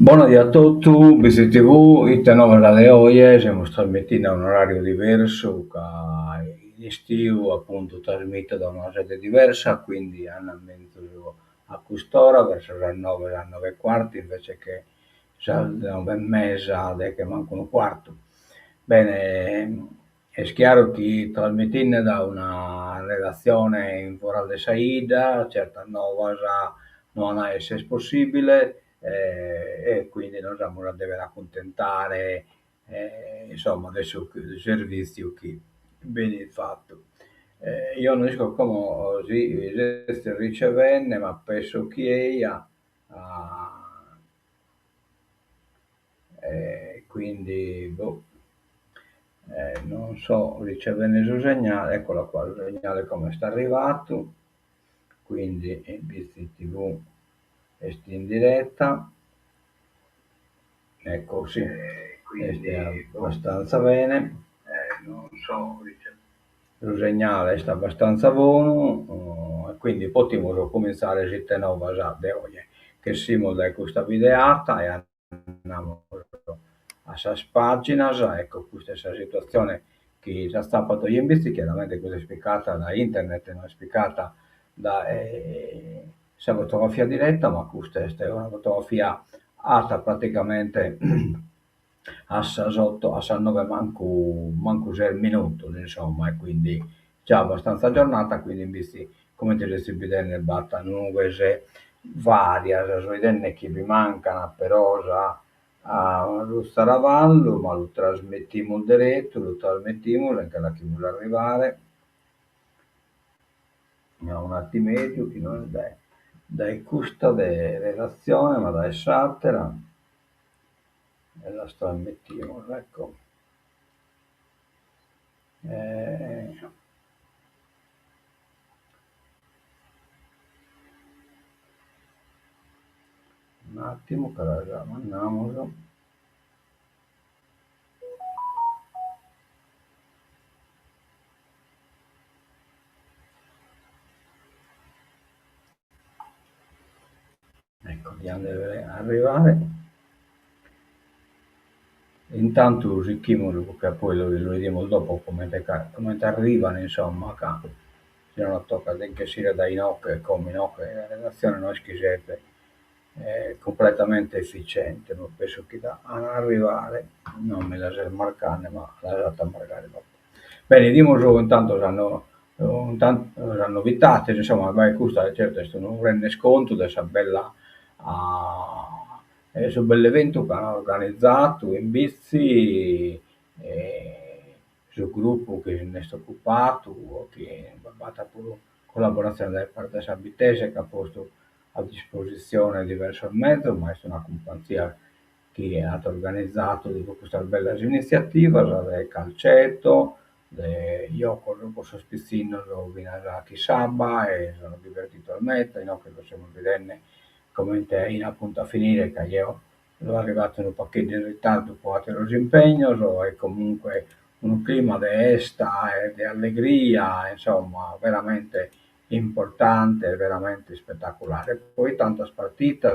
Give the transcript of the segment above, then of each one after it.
Buonasera a tutti, BCTV, ite nove alle oie, siamo trasmettendo a un orario diverso, che in estiu appunto trasmette da una sede diversa, quindi andamento a quest'ora verso le 9 e quarto, invece che alle 9 e mezza, che mancano un quarto. Bene, è chiaro che trasmettendo da una redazione in Foral de Saida, certa nuova non è se possibile, e quindi noi siamo da dover accontentare insomma del servizio che viene fatto. Io non riesco come così ricevenne, ma penso che quindi boh, non so, ricevenne il segnale, eccola qua, il segnale come sta arrivato, quindi in BCTV esti in diretta. Ecco, sì, este è abbastanza bene. Non so, il segnale sta abbastanza buono, quindi potremo cominciare a nuova già da oggi, che siamo da questa videata e andiamo a sa pagina, ecco, questa è la situazione che già sta fatto gli investiti, chiaramente questa è spiegata da internet, non è spiegata da sa fotografia diretta, ma questa è una fotografia alta praticamente a sotto a 9 manco 6 minuti, insomma, e quindi già abbastanza giornata, quindi in visti come te le si vede nel batta nuvole varia, vedenne che vi mancano però già a lo Staravallo, ma lo trasmettiamo diretto, lo trasmettiamo anche la chi vuole arrivare, vediamo un attimetto che non è dai custa di relazione, ma dai Sattera, e la trasmettiamo, ecco. Eh, un attimo che la mandiamo. Ecco, vediamo deve arrivare. Intanto usichimolo perché poi lo vediamo dopo come ti arrivano, insomma, se non tocca che sia dai NOC come NOC, la relazione non è schifezza, è completamente efficiente, non penso che da arrivare, non me la so marcare, ma la data marcare dopo. Bene, diamo solo intanto le novità, insomma, vai, questo certo non rende sconto di questa bella su bell'evento che hanno organizzato in Bizzi, sul gruppo che ne sta occupato, che è fatta pure collaborazione da parte sabitese che ha posto a disposizione diversi mezzi, ma è una compagnia che ha organizzato di questa bella iniziativa, del calcetto, io con questo spizzino l'ho vinto Saba e sono divertito al metro, no, che lo stiamo vedendo come in appunto a finire che io sono arrivato in un pacchetto in ritardo dopo altri impegni, è comunque un clima di esta e di allegria, insomma, veramente importante, veramente spettacolare. Poi tante partite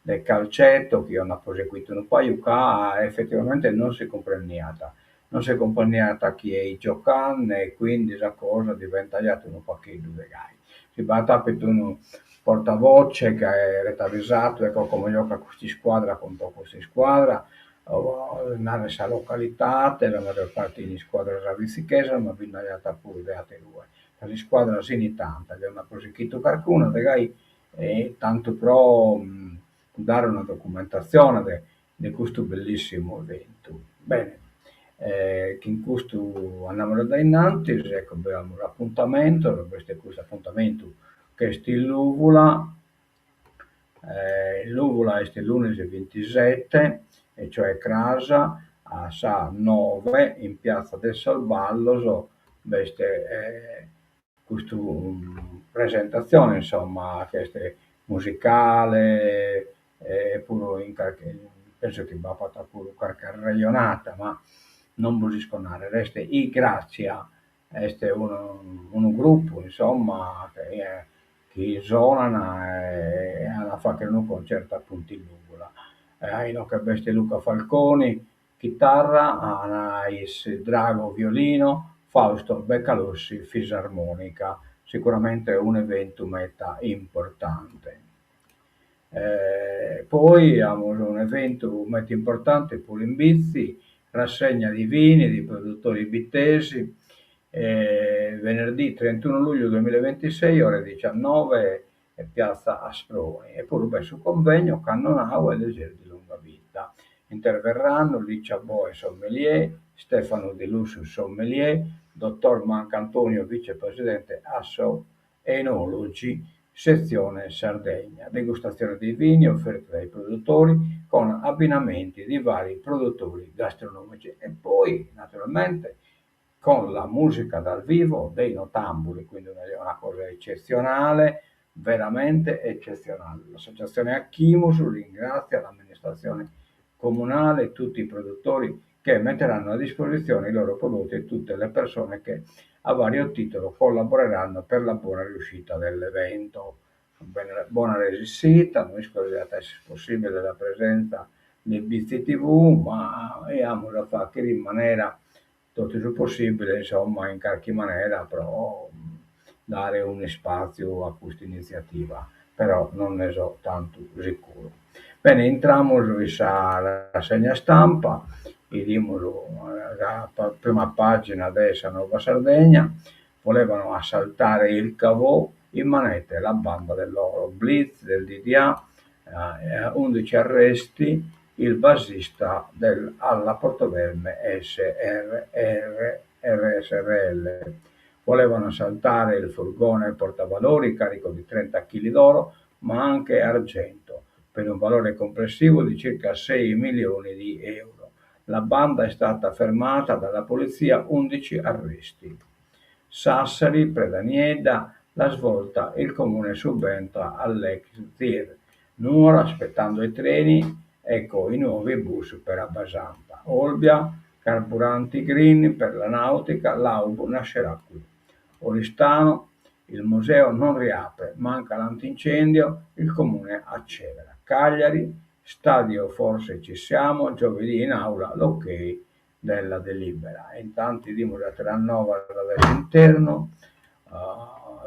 del calcetto che hanno proseguito un paio che effettivamente non si comprendeva chi è giocando e quindi la cosa diventa già un pacchetto di gai. Si batte per un portavoce che è realizzato, ecco come gioca questa squadra contro questa squadra, nella sua località, la maggior parte di squadre ravvizichese, ma vinna pure le altre due. La squadra si ne tanta, abbiamo proseguito qualcuno, magari tanto però dare una documentazione di questo bellissimo evento. Bene, che in questo andiamo da innanzi, ecco, abbiamo l'appuntamento, questo appuntamento che è l'Uvula, l'Uvula è il lunedì 27, e cioè Crasa a Sa 9 in piazza del Salvallo, queste, questa presentazione, insomma, questa musicale, pure penso che va fatta pure qualche regionata, ma non voglio sconare, resta i Grazia, è un gruppo, insomma, che suonano e alla fa che un concerto appunto in nuvola. Aino che bestia Luca Falconi, chitarra, Anais Drago violino, Fausto Beccalossi fisarmonica. Sicuramente un evento meta importante. Poi abbiamo un evento molto importante pure in Bizzi, rassegna di vini di produttori bittesi, venerdì 31 luglio 2026, ore 19, piazza Asproni, e poi beh, su convegno Cannonau e Leggeri di Lungavita. Interverranno Licia Boe sommelier, Stefano Di Lucius sommelier, dottor Mancantonio vicepresidente ASSO, enologi sezione Sardegna, degustazione dei vini offerti dai produttori con abbinamenti di vari produttori gastronomici e poi naturalmente con la musica dal vivo dei Notambuli, quindi una cosa eccezionale, veramente eccezionale. L'associazione Achimus ringrazia l'amministrazione comunale e tutti i produttori che metteranno a disposizione i loro prodotti e tutte le persone che a vario titolo collaboreranno per la buona riuscita dell'evento. Buona resistita, noi speriamo se possibile la presenza del BCTV, ma abbiamo da fare che in maniera tutto il possibile, insomma, in qualche maniera, però dare un spazio a questa iniziativa, però non ne so tanto sicuro. Bene, entriamo in rassegna stampa, vediamo la prima pagina della Nuova Sardegna, volevano assaltare il Cavò in manette la banda dell'oro, blitz del DDA, 11 arresti, il bassista alla Portoverme RSRL. Volevano assaltare il furgone portavalori carico di 30 kg d'oro, ma anche argento, per un valore complessivo di circa 6 milioni di euro. La banda è stata fermata dalla polizia, 11 arresti. Sassari, Predanieda, la svolta, il comune subentra all'ex ZIR. Nuora, aspettando i treni, ecco i nuovi bus per Abbasampa. Olbia, carburanti green per la nautica, l'AUB nascerà qui. Oristano, il museo non riapre, manca l'antincendio, il comune accelera. Cagliari, stadio forse ci siamo, giovedì in aula l'ok della delibera. Intanto dimora a Terranova dall'interno,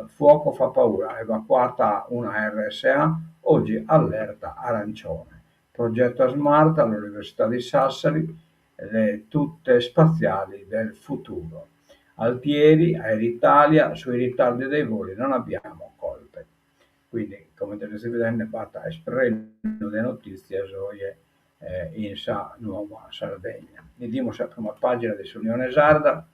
fuoco fa paura, evacuata una RSA, oggi allerta arancione. Progetto Smart all'Università di Sassari, le tutte spaziali del futuro. Altieri, Aeritalia, sui ritardi dei voli non abbiamo colpe. Quindi, come si vede, basta espreno le notizie in sa Nuova Sardegna. Vediamo la prima pagina di Unione Sarda.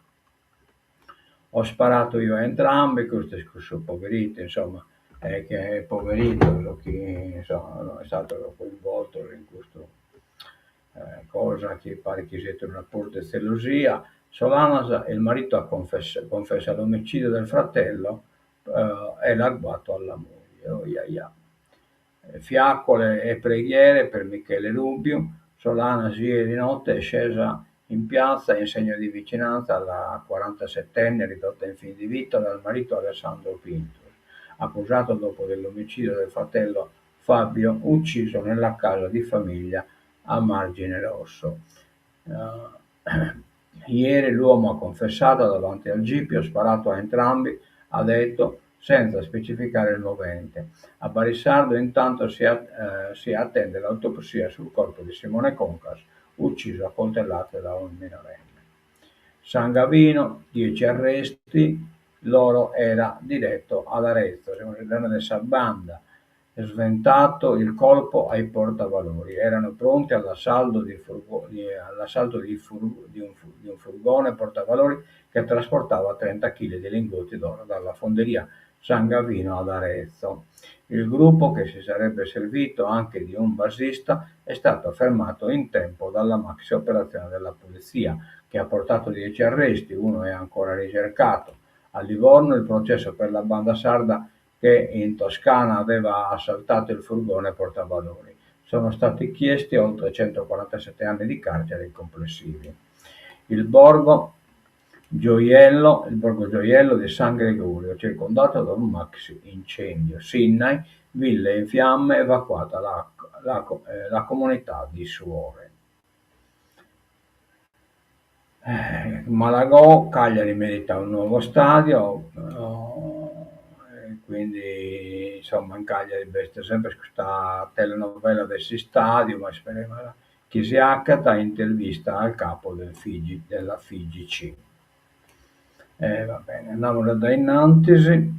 Ho sparato io a entrambi, questo poverito, insomma, che è poverito, che insomma, è stato coinvolto in questo cosa che pare che sia una portezelosia. Solanas, il marito confessa l'omicidio del fratello e l'agguato alla moglie. Oh, fiaccole e preghiere per Michele Rubio. Solana ieri notte è scesa in piazza in segno di vicinanza alla 47enne ridotta in fin di vita dal marito Alessandro Pinto, accusato dopo dell'omicidio del fratello Fabio, ucciso nella casa di famiglia a Margine Rosso. Ieri l'uomo ha confessato davanti al GIP, ho sparato a entrambi, ha detto, senza specificare il movente. A Barissardo intanto si attende l'autopsia sul corpo di Simone Concas, ucciso a coltellate da un minorenne. San Gavino, 10 arresti, l'oro era diretto ad Arezzo, siamo all'interno della banda, sventato il colpo ai portavalori, erano pronti all'assalto di un furgone portavalori che trasportava 30 kg di lingotti d'oro dalla fonderia San Gavino ad Arezzo. Il gruppo, che si sarebbe servito anche di un bassista, è stato fermato in tempo dalla maxi operazione della polizia, che ha portato 10 arresti, uno è ancora ricercato. A Livorno il processo per la banda sarda che in Toscana aveva assaltato il furgone portavalori. Sono stati chiesti oltre 147 anni di carcere complessivi. Il borgo Gioiello di San Gregorio, circondato da un maxi incendio. Sinai, ville in fiamme, evacuata la comunità di Suore. Malagò, Cagliari merita un nuovo stadio, quindi insomma in Cagliari veste sempre questa telenovela del stadio, ma speriamo che si accata intervista al capo della FIGC. Va bene, andiamo da innanzi.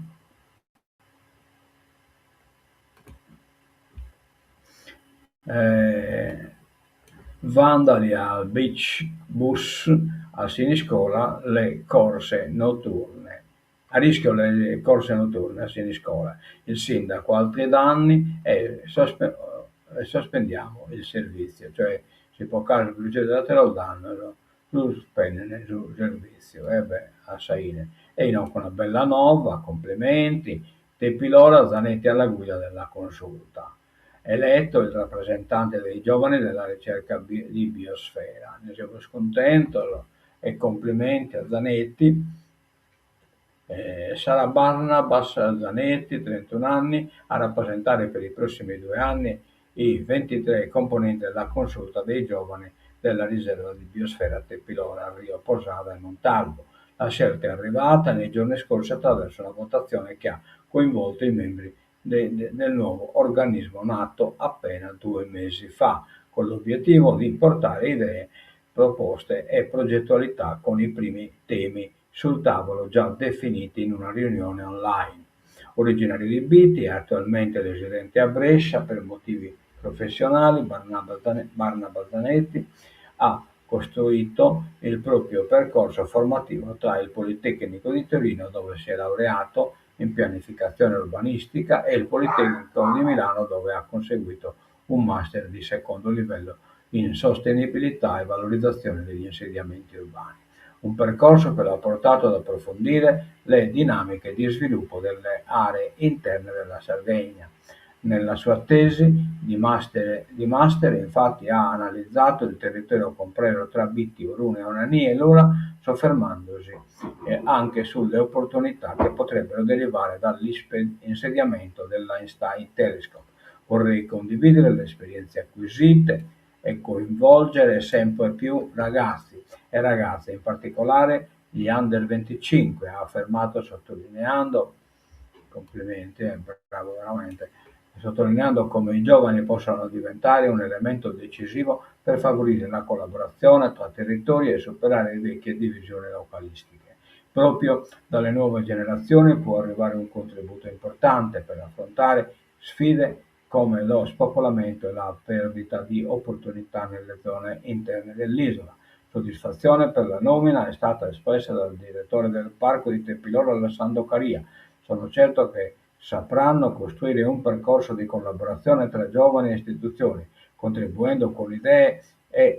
Eh, Vandali al beach bus a Siniscola le corse notturne. A rischio le corse notturne a Siniscola. Il sindaco altri danni e sospendiamo il servizio, cioè si può caso procedere al danno, lo sospende il servizio. E beh, assaine. E inoltre una bella nuova, complimenti. Tepilora Zanetti alla guida della consulta. Eletto il rappresentante dei giovani della ricerca di biosfera. Ne siamo scontento e complimenti a Zanetti. Sarà Barnabas Zanetti, 31 anni, a rappresentare per i prossimi 2 anni i 23 componenti della consulta dei giovani della riserva di biosfera Tepilora, Rio Posada e Montalbo. La scelta è arrivata nei giorni scorsi attraverso una votazione che ha coinvolto i membri del nuovo organismo nato appena 2 mesi fa, con l'obiettivo di portare idee, proposte e progettualità con i primi temi sul tavolo già definiti in una riunione online. Originario di Biti, è attualmente residente a Brescia per motivi professionali, Barnaba Zanetti ha costruito il proprio percorso formativo tra il Politecnico di Torino, dove si è laureato in pianificazione urbanistica, e il Politecnico di Milano, dove ha conseguito un master di secondo livello in sostenibilità e valorizzazione degli insediamenti urbani. Un percorso che lo ha portato ad approfondire le dinamiche di sviluppo delle aree interne della Sardegna. Nella sua tesi di master infatti ha analizzato il territorio compreso tra Bitti, Orune, Onani e Lora, soffermandosi anche sulle opportunità che potrebbero derivare dall'insediamento dell'Einstein Telescope. Vorrei condividere le esperienze acquisite e coinvolgere sempre più ragazzi e ragazze, in particolare gli under 25, ha affermato sottolineando, complimenti, bravo veramente, sottolineando come i giovani possano diventare un elemento decisivo per favorire la collaborazione tra territori e superare le vecchie divisioni localistiche. Proprio dalle nuove generazioni può arrivare un contributo importante per affrontare sfide come lo spopolamento e la perdita di opportunità nelle zone interne dell'isola. Soddisfazione per la nomina è stata espressa dal direttore del parco di Tepilora, Alessandro Caria. Sono certo che sapranno costruire un percorso di collaborazione tra giovani e istituzioni, contribuendo con idee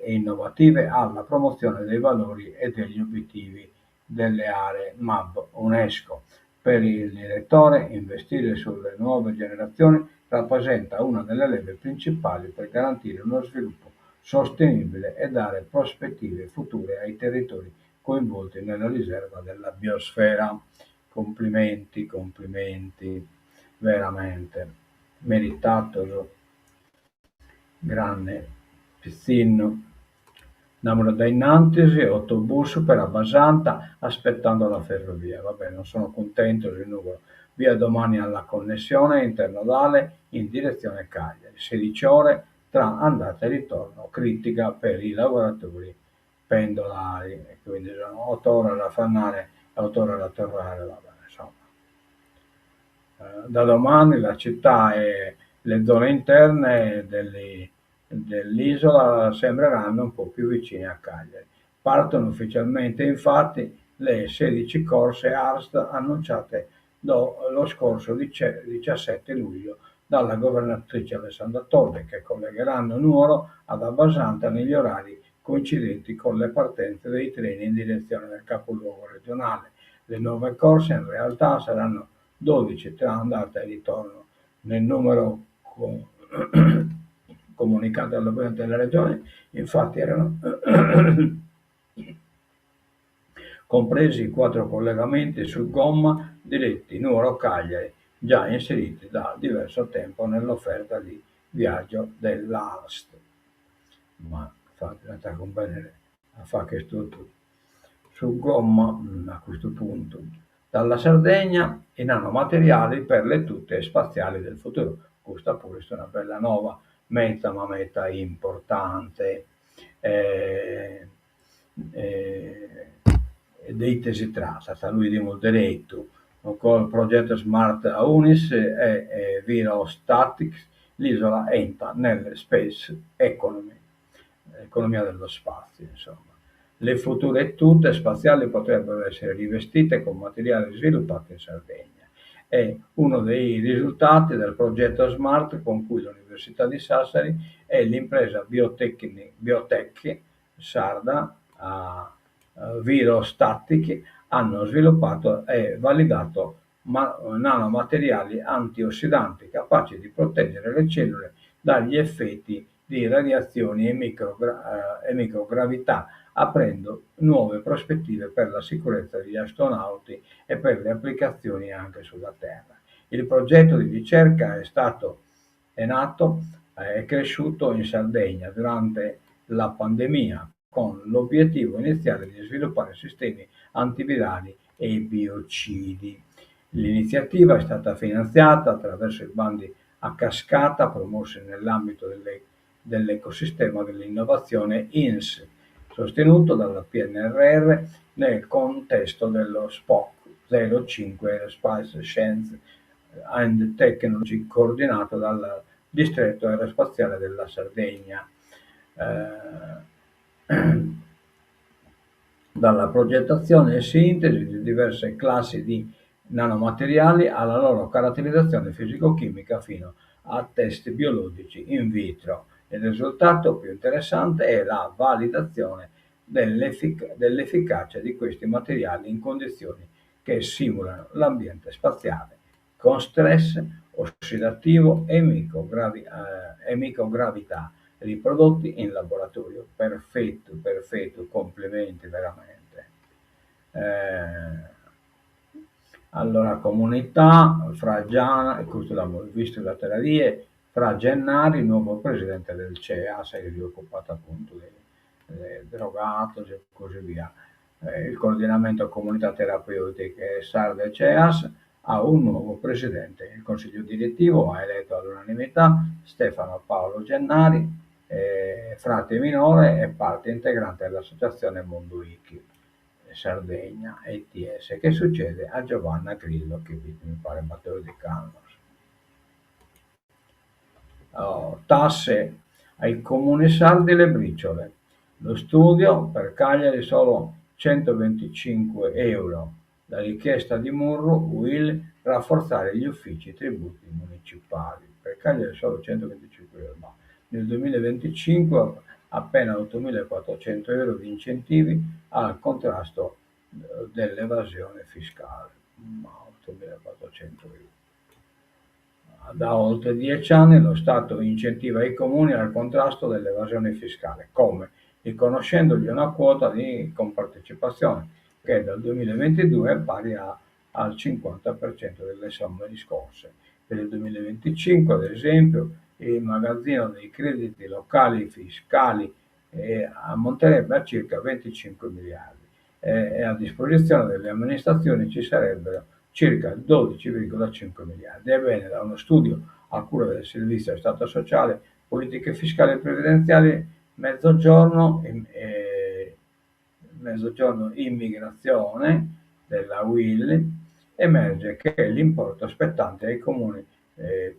innovative alla promozione dei valori e degli obiettivi delle aree MAB UNESCO. Per il direttore, investire sulle nuove generazioni rappresenta una delle leve principali per garantire uno sviluppo sostenibile e dare prospettive future ai territori coinvolti nella riserva della biosfera. Complimenti, complimenti, veramente meritato, grande pizzino. Andiamo da Innantisi, autobus per Abbasanta aspettando la ferrovia. Vabbè, non sono contento del numero. Via domani alla connessione internodale in direzione Cagliari. 16 ore tra andata e ritorno, critica per i lavoratori pendolari. E quindi sono 8 ore da Fannare e 8 ore da tornare. Vabbè, insomma. Da domani la città e le zone interne dell'isola sembreranno un po' più vicine a Cagliari. Partono ufficialmente infatti le 16 corse ARST annunciate lo scorso 17 luglio dalla governatrice Alessandra Torre, che collegheranno Nuoro ad Abbasanta negli orari coincidenti con le partenze dei treni in direzione del capoluogo regionale. Le nuove corse in realtà saranno 12 tra andata e ritorno. Nel numero comunicato dal Presidente della Regione, infatti erano compresi i 4 collegamenti su gomma diretti Nuoro-Cagliari, già inseriti da diverso tempo nell'offerta di viaggio dell'Alst. Ma fa diventare un bene a fare questo su gomma a questo punto. Dalla Sardegna i nanomateriali per le tute spaziali del futuro. Questa pure è una bella nuova meta, ma meta importante. Eh, eh, di che si tratta, lui di Molderetto, con il progetto Smart Aunis e Virostatics, l'isola entra nelle space economy, economia dello spazio, insomma. Le future tute spaziali potrebbero essere rivestite con materiali sviluppati in Sardegna. È uno dei risultati del progetto Smart con cui l'Università di Sassari e l'impresa Biotech sarda Virostatics hanno sviluppato e validato nanomateriali antiossidanti capaci di proteggere le cellule dagli effetti di radiazioni e microgravità, aprendo nuove prospettive per la sicurezza degli astronauti e per le applicazioni anche sulla Terra. Il progetto di ricerca è nato e cresciuto in Sardegna durante la pandemia con l'obiettivo iniziale di sviluppare sistemi antivirali e biocidi. L'iniziativa è stata finanziata attraverso i bandi a cascata promossi nell'ambito dell'ecosistema dell'innovazione INS, sostenuto dalla PNRR nel contesto dello SPOC 05 Aerospace Science and Technology coordinato dal distretto aerospaziale della Sardegna. Dalla progettazione e sintesi di diverse classi di nanomateriali alla loro caratterizzazione fisico-chimica fino a test biologici in vitro. Il risultato più interessante è la validazione dell'efficacia di questi materiali in condizioni che simulano l'ambiente spaziale, con stress ossidativo e microgravità riprodotti in laboratorio. Perfetto, perfetto, complimenti veramente. Allora, comunità, Fra Giana, questo l'abbiamo visto da Terrarie, Fra Gennari, nuovo presidente del CEA, si è occupato appunto dei drogati e così via. Il coordinamento comunità terapeutiche Sarde CEAS ha un nuovo presidente. Il consiglio direttivo ha eletto all'unanimità Stefano Paolo Gennari, frate minore e parte integrante dell'associazione Mondo Wiki Sardegna ETS. Che succede a Giovanna Grillo, che mi pare Matteo Di Cannos? Tasse ai comuni sardi le briciole. Lo studio per Cagliari solo 125 euro. La richiesta di Murru will rafforzare gli uffici tributi municipali. Per Cagliari solo 125 euro. No. Nel 2025 appena 8.400 euro di incentivi al contrasto dell'evasione fiscale. Ma 8.400 euro. Da oltre 10 anni lo Stato incentiva i comuni al contrasto dell'evasione fiscale. Come? Riconoscendogli una quota di compartecipazione che dal 2022 è pari al 50% delle somme riscosse. Per il 2025, ad esempio, il magazzino dei crediti locali fiscali ammonterebbe a circa 25 miliardi e a disposizione delle amministrazioni ci sarebbero circa 12,5 miliardi. Ebbene, da uno studio a cura del Servizio Stato Sociale, Politiche Fiscali e Previdenziali, Mezzogiorno Immigrazione della UIL, emerge che l'importo spettante ai comuni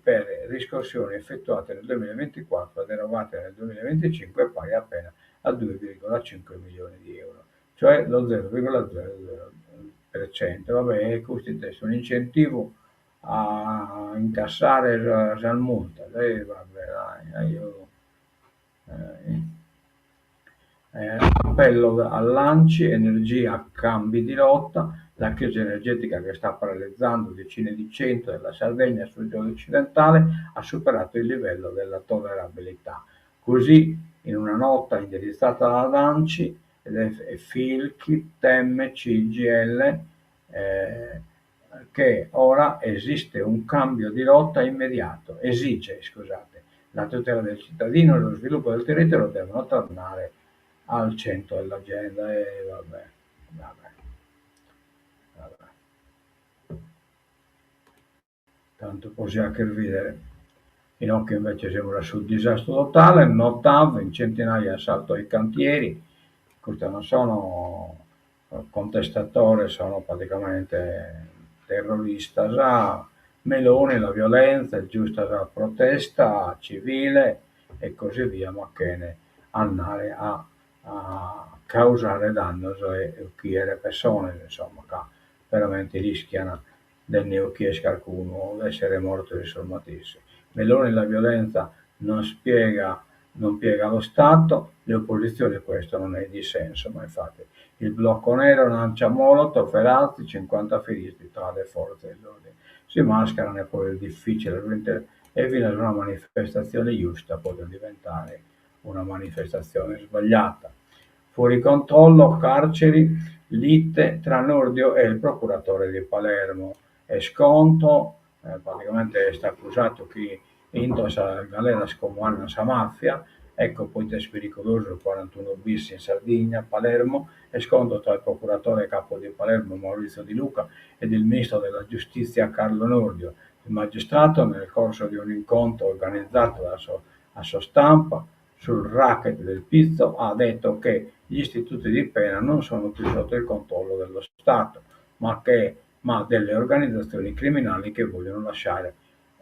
per riscossioni effettuate nel 2024 ed erogate nel 2025 è pari appena a 2,5 milioni di euro, cioè lo 0,00%. Vabbè, questo è un incentivo a incassare la multa. Vabbè, dai, io, appello all'ANCI, energia, cambi di rotta, la crisi energetica che sta paralizzando decine di centri della Sardegna sul giorno occidentale ha superato il livello della tollerabilità. Così, in una nota indirizzata ad ANCI, Filchi, Temme, CGL, che ora esige un cambio di rotta immediato, la tutela del cittadino e lo sviluppo del territorio devono tornare al centro dell'agenda. E vabbè, vabbè, vabbè. Tanto possiamo anche ridere. Pinocchio invece sembra sul disastro totale, no TAV, in centinaia assalto ai cantieri, questi non sono contestatore, sono praticamente terrorista già, Meloni la violenza, è giusta la protesta civile e così via, ma che ne andare a causare danno e uccidere persone, insomma, che veramente rischiano di ne uccidere qualcuno, di essere morto di sommatissimo. Meloni la violenza non piega lo Stato, le opposizioni questo non è dissenso, ma infatti il blocco nero lancia molotov e razzi, 50 feriti tra le forze dell'ordine. Si mascherano e poi è difficile e fino ad una manifestazione giusta può diventare una manifestazione sbagliata. Fuori controllo, carceri, lite tra Nordio e il procuratore di Palermo e sconto, praticamente è stato accusato chi indossa galera scomuana sa mafia, ecco poi test pericoloso 41 bis in Sardegna, Palermo, e scontro tra il procuratore capo di Palermo Maurizio Di Luca ed il ministro della giustizia Carlo Nordio. Il magistrato, nel corso di un incontro organizzato a sua stampa sul racket del pizzo, ha detto che gli istituti di pena non sono più sotto il controllo dello Stato, ma delle organizzazioni criminali che vogliono lasciare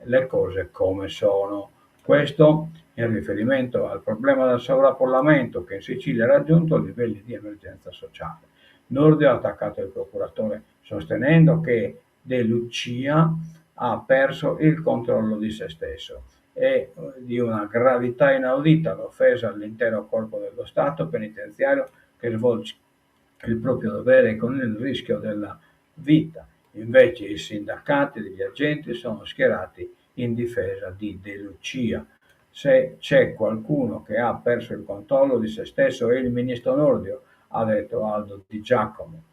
le cose come sono. Questo in riferimento al problema del sovraffollamento che in Sicilia ha raggiunto livelli di emergenza sociale. Nordio ha attaccato il procuratore sostenendo che De Lucia ha perso il controllo di se stesso e di una gravità inaudita l'offesa all'intero corpo dello Stato penitenziario che svolge il proprio dovere con il rischio della vita. Invece i sindacati degli agenti sono schierati in difesa di De Lucia. Se c'è qualcuno che ha perso il controllo di se stesso è il ministro Nordio, ha detto Aldo Di Giacomo,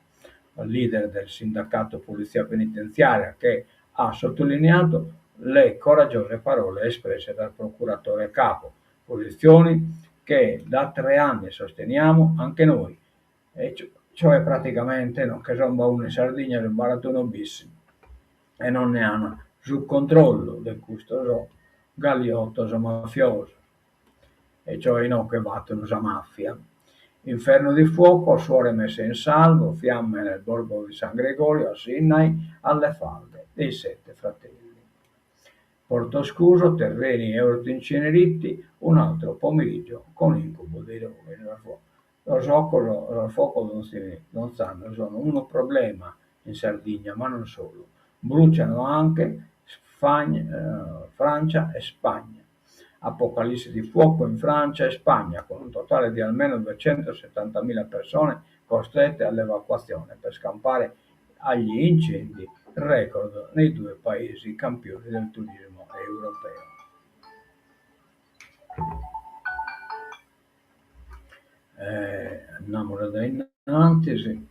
leader del sindacato Polizia Penitenziaria, che ha sottolineato le coraggiose parole espresse dal procuratore capo, posizioni che da 3 anni sosteniamo anche noi, e cioè praticamente non che sono uno in Sardegna del 41 bis e non ne hanno sul controllo del custoso galiotto mafioso, e cioè non che battono la mafia. Inferno di fuoco, suore messe in salvo, fiamme nel borgo di San Gregorio a Sinai, alle falde dei 7 fratelli. Porto Scuso, terreni e orti inceneriti, un altro pomeriggio con incubo dei roveri. Lo fuoco non sanno, sono un problema in Sardegna, ma non solo. Bruciano anche Francia e Spagna. Apocalisse di fuoco in Francia e Spagna, con un totale di almeno 270.000 persone costrette all'evacuazione per scampare agli incendi, record nei due paesi campioni del turismo europeo. Andiamo da innanzi, sì.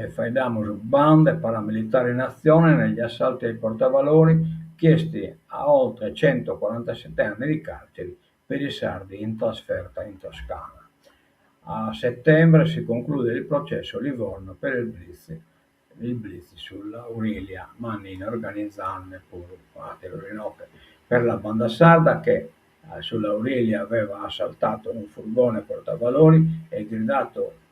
Faidiamo su bande paramilitari in azione negli assalti ai portavalori chiesti a oltre 147 anni di carceri per i sardi in trasferta in Toscana. A settembre si conclude il processo Livorno per il blitz sull'Aurelia Mannina organizzando per la banda sarda che sull'Aurelia aveva assaltato un furgone portavalori e gridato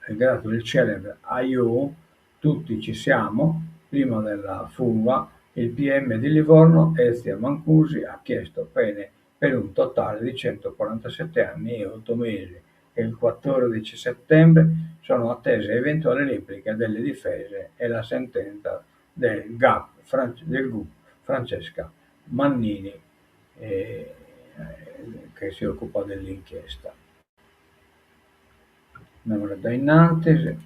il celebre "Aiù, tutti ci siamo", prima della fuga il PM di Livorno Ezio Mancusi ha chiesto pene per un totale di 147 anni e 8 mesi e il 14 settembre sono attese eventuali repliche delle difese e la sentenza del GUP Francesca Mannini, che si occupa dell'inchiesta. Da innanzi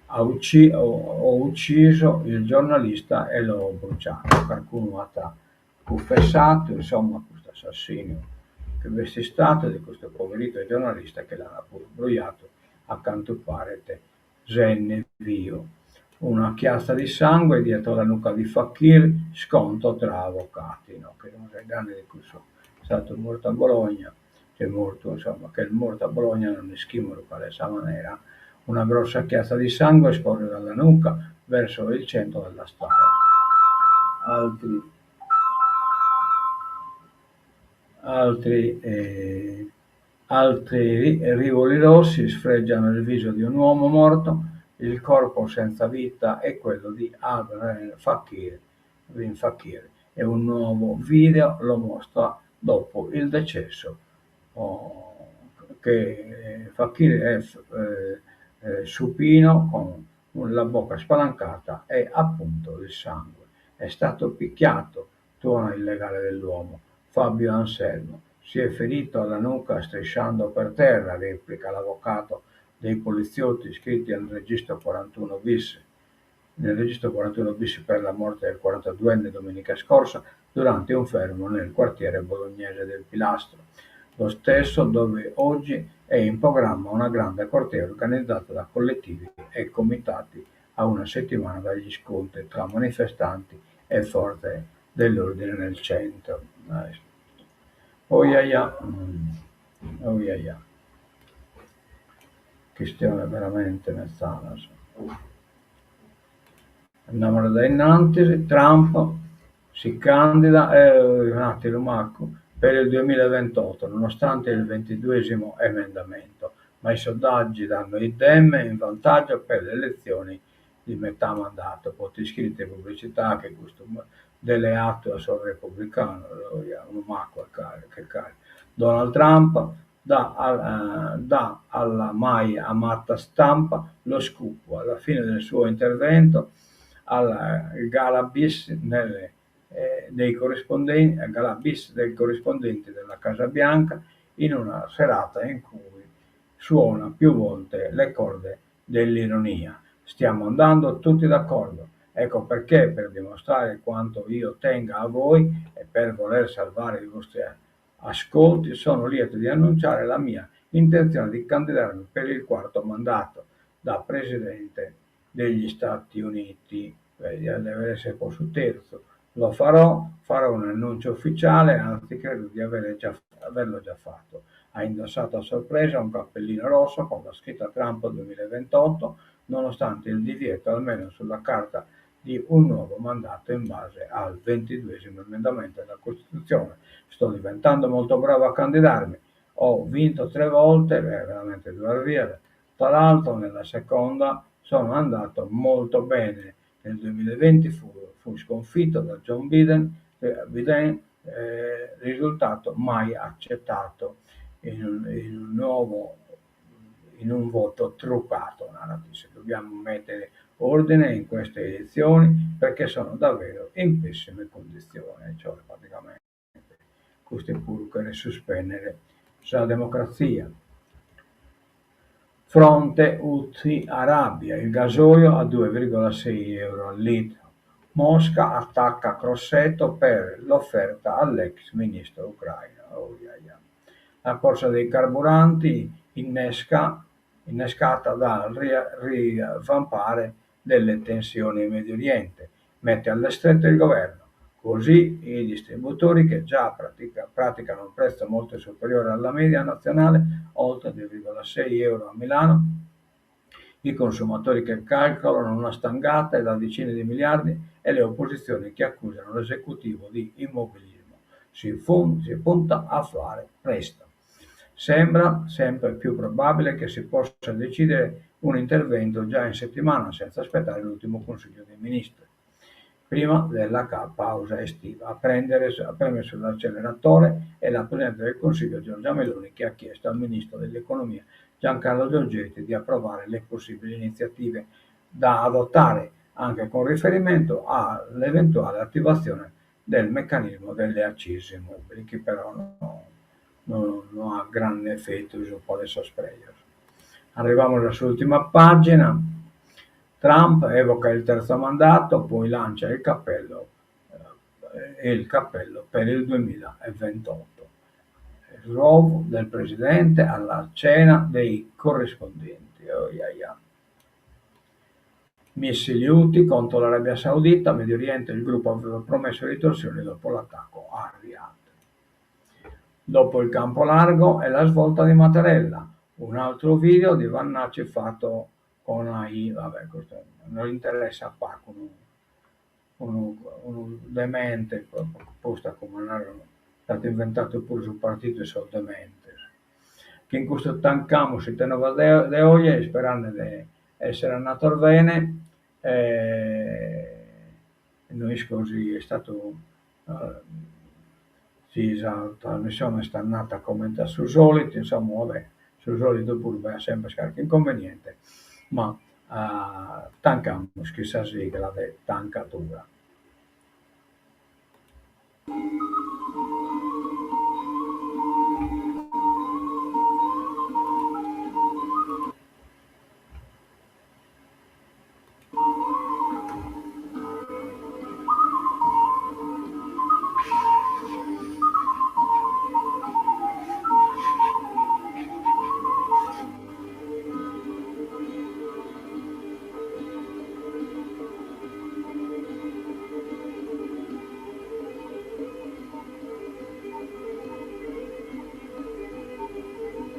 ho ucciso il giornalista e l'ho bruciato. Qualcuno ha confessato, insomma, questo assassinio che avesse stato di questo poverito giornalista che l'ha pure bruciato accanto a parete Zenne Vio. una chiazza di sangue dietro la nuca di Fakir, scontro tra avvocati, no? Che sono 6 anni di cui sono stato morto a Bologna, che è morto, insomma, che è morto a Bologna non è schimo di esa maniera. Una grossa chiazza di sangue scorre dalla nuca verso il centro della strada. Altri, altri rivoli rossi sfregiano il viso di un uomo morto, il corpo senza vita è quello di Al Fakir, Bin Fakir, e un nuovo video lo mostra dopo il decesso. Oh, che Fakir è supino con la bocca spalancata e appunto il sangue. È stato picchiato, tuono il legale dell'uomo. Fabio Anselmo si è ferito alla nuca strisciando per terra, replica l'avvocato dei poliziotti iscritti nel registro 41 bis per la morte del 42enne domenica scorsa durante un fermo nel quartiere bolognese del Pilastro, lo stesso dove oggi è in programma una grande cortea organizzata da collettivi e comitati a una settimana dagli scontri tra manifestanti e forze dell'ordine nel centro. Oh yeah, yeah. Oh yeah, yeah. Questione veramente mezzana. Andiamo da innanzi, Trump si candida un attimo, Marco, per il 2028, nonostante il 22esimo emendamento, ma i sondaggi danno il Dem in vantaggio per le elezioni di metà mandato. Poti iscritti e pubblicità che questo delle atto sul repubblicano, un Marco che cari. Donald Trump dà alla mai amata stampa lo scoop alla fine del suo intervento alla gala bis gala bis dei corrispondenti della Casa Bianca in una serata in cui suona più volte le corde dell'ironia. Stiamo andando tutti d'accordo. Ecco perché, per dimostrare quanto io tenga a voi e per voler salvare i vostri ascolti, sono lieto di annunciare la mia intenzione di candidarmi per il quarto mandato da Presidente degli Stati Uniti. Di aver essere poi sul terzo. Lo farò un annuncio ufficiale, anzi credo di averlo già fatto. Ha indossato a sorpresa un cappellino rosso con la scritta Trump 2028, nonostante il divieto, almeno sulla carta, di un nuovo mandato in base al 22esimo emendamento della Costituzione. Sto diventando molto bravo a candidarmi. Ho vinto 3 volte, veramente 2 tra l'altro nella seconda sono andato molto bene. Nel 2020 fu sconfitto da John Biden, risultato mai accettato in un voto truccato. Dobbiamo mettere ordine in queste elezioni perché sono davvero in pessime condizioni, cioè praticamente queste pur che sospendere la democrazia. Fronte Houthi-Arabia, il gasolio a 2,6 euro al litro. Mosca attacca Crosetto per l'offerta all'ex ministro ucraino. Oh, yeah, yeah. La corsa dei carburanti innescata dal rivampare delle tensioni in Medio Oriente, mette alle strette il governo. Così i distributori che già praticano un prezzo molto superiore alla media nazionale, oltre 2,6 euro a Milano, i consumatori che calcolano una stangata da decine di miliardi e le opposizioni che accusano l'esecutivo di immobilismo. Si punta a fare presto. Sembra sempre più probabile che si possa decidere un intervento già in settimana senza aspettare l'ultimo Consiglio dei Ministri prima della pausa estiva. A premere sull'acceleratore è la Presidente del Consiglio Giorgia Meloni che ha chiesto al Ministro dell'Economia Giancarlo Giorgetti di approvare le possibili iniziative da adottare anche con riferimento all'eventuale attivazione del meccanismo delle accise mobili, che però non ha grande effetto su quale sospeso. Arriviamo alla sua ultima pagina. Trump evoca il terzo mandato, poi lancia il cappello per il 2028. Il rovo del presidente alla cena dei corrispondenti. Oh, yeah, yeah. missili Houthi contro l'Arabia Saudita, Medio Oriente, il gruppo aveva promesso ritorsioni dopo l'attacco a Riyadh. Dopo il campo largo e la svolta di Mattarella, un altro video di Vannacci fatto con AI, vabbè, questo non interessa a Paco, uno demente, posta come è stato inventato pure sul partito e sono demente. Che in questo tancamo si teneva de oggi, sperando di essere nato al bene, noi così è stato sì, la trasmissione sta nata come sul solito, insomma, vabbè, sul solito pure va sempre qualche inconveniente, ma tancamos questa sigla di tancatura.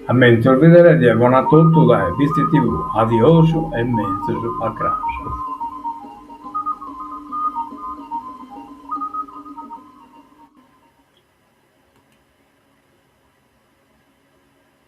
A mentre il vedere di buona tutto dai visti TV, adioso e mezzo a crash.